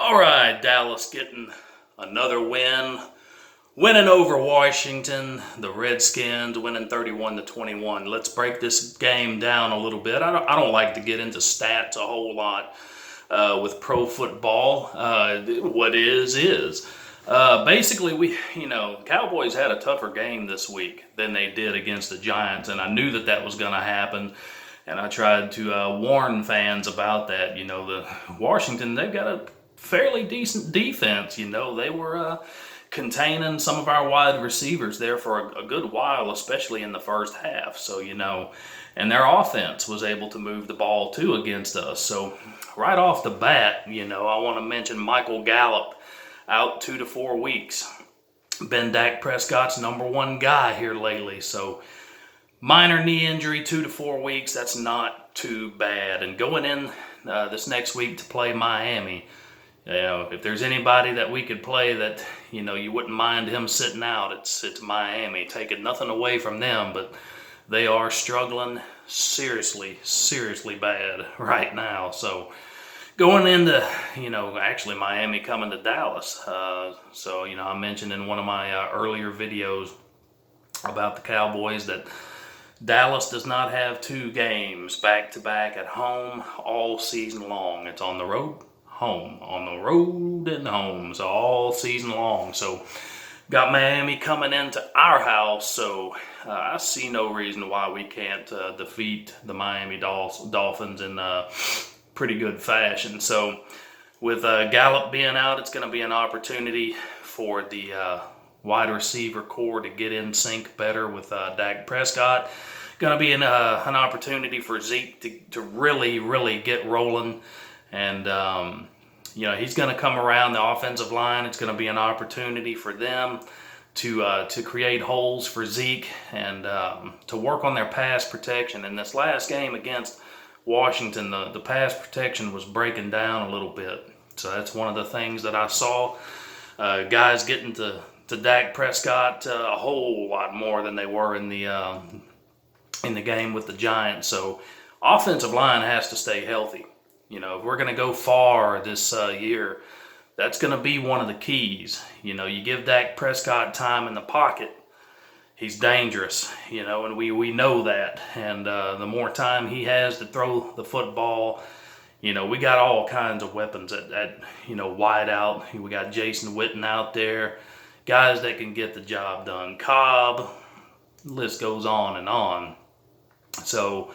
All right, Dallas getting another win. Winning over Washington, the Redskins winning 31-21. Let's break this game down a little bit. I don't like to get into stats a whole lot with pro football. What is. Basically, Cowboys had a tougher game this week than they did against the Giants, and I knew that was going to happen. And I tried to warn fans about that. The Washington, they've got a fairly decent defense. They were containing some of our wide receivers there for a good while, especially in the first half. So, and their offense was able to move the ball too against us. So right off the bat, I want to mention Michael Gallup out 2 to 4 weeks. Been Dak Prescott's #1 guy here lately. So minor knee injury, 2 to 4 weeks. That's not too bad. And going in this next week to play Miami, if there's anybody that we could play that, you wouldn't mind him sitting out, it's Miami. Taking nothing away from them, but they are struggling seriously bad right now. So going into, actually Miami coming to Dallas. So, I mentioned in one of my earlier videos about the Cowboys that Dallas does not have 2 games back-to-back at home all season long. It's on the road, home, on the road and home, so all season long. So got Miami coming into our house, so I see no reason why we can't defeat the Miami Dolphins in pretty good fashion. So with Gallup being out, it's going to be an opportunity for the wide receiver core to get in sync better with Dak Prescott. Going to be an opportunity for Zeke to really get rolling. And, he's going to come around the offensive line. It's going to be an opportunity for them to create holes for Zeke and to work on their pass protection. In this last game against Washington, the pass protection was breaking down a little bit. So that's one of the things that I saw. Guys getting to Dak Prescott a whole lot more than they were in the game with the Giants. So offensive line has to stay healthy. If we're going to go far this year, that's going to be one of the keys. You give Dak Prescott time in the pocket, he's dangerous, and we know that. And the more time he has to throw the football, we got all kinds of weapons at wide out. We got Jason Witten out there, guys that can get the job done. Cobb, the list goes on and on. So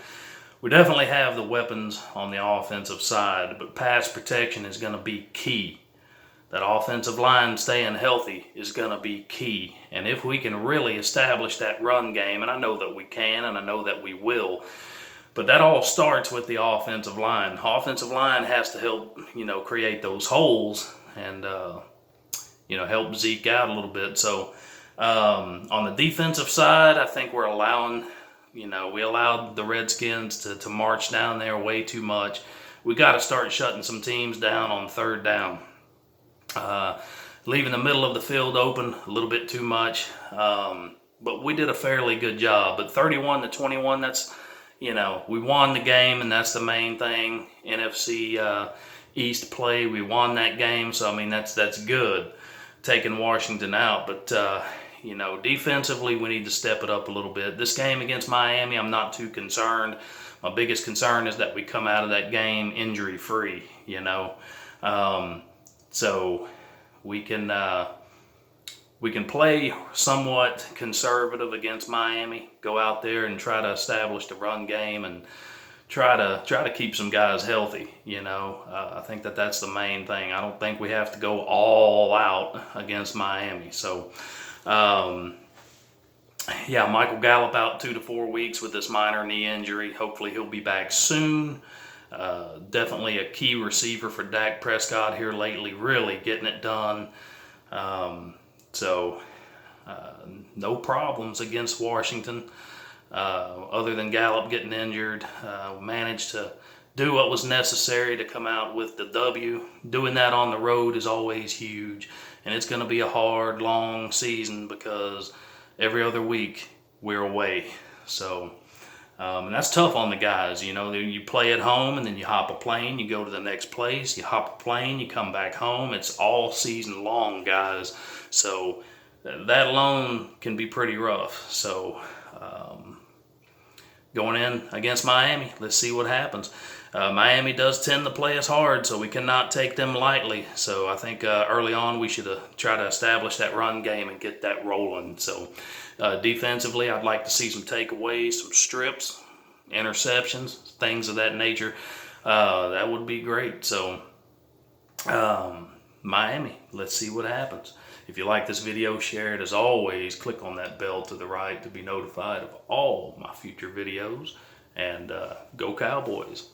we definitely have the weapons on the offensive side, but pass protection is going to be key. That offensive line staying healthy is going to be key. And if we can really establish that run game, and I know that we can, and I know that we will, but that all starts with the offensive line. Offensive line has to help, create those holes and, help Zeke out a little bit. So on the defensive side, I think we're allowing, we allowed the Redskins to march down there way too much. We got to start shutting some teams down on third down. Leaving the middle of the field open a little bit too much. But we did a fairly good job. But 31-21, that's, we won the game, and that's the main thing. NFC East play, we won that game. So, that's good, taking Washington out. But, defensively, we need to step it up a little bit. This game against Miami, I'm not too concerned. My biggest concern is that we come out of that game injury-free, So we can play somewhat conservative against Miami, go out there and try to establish the run game and try to keep some guys healthy. I think that's the main thing. I don't think we have to go all out against Miami. So, Michael Gallup out 2 to 4 weeks with this minor knee injury. Hopefully he'll be back soon. Definitely a key receiver for Dak Prescott here lately, really getting it done. No problems against Washington. Other than Gallup getting injured, managed to do what was necessary to come out with the W. Doing that on the road is always huge, and it's going to be a hard, long season because every other week we're away. So And that's tough on the guys. You know, you play at home and then you hop a plane, you go to the next place, you hop a plane, you come back home. It's all season long, guys. So that alone can be pretty rough. So going in against Miami, let's see what happens. Miami does tend to play us hard, so we cannot take them lightly. So I think early on we should try to establish that run game and get that rolling. So defensively, I'd like to see some takeaways, some strips, interceptions, things of that nature. That would be great. So Miami, let's see what happens. If you like this video, share it. As always, click on that bell to the right to be notified of all my future videos. And go Cowboys.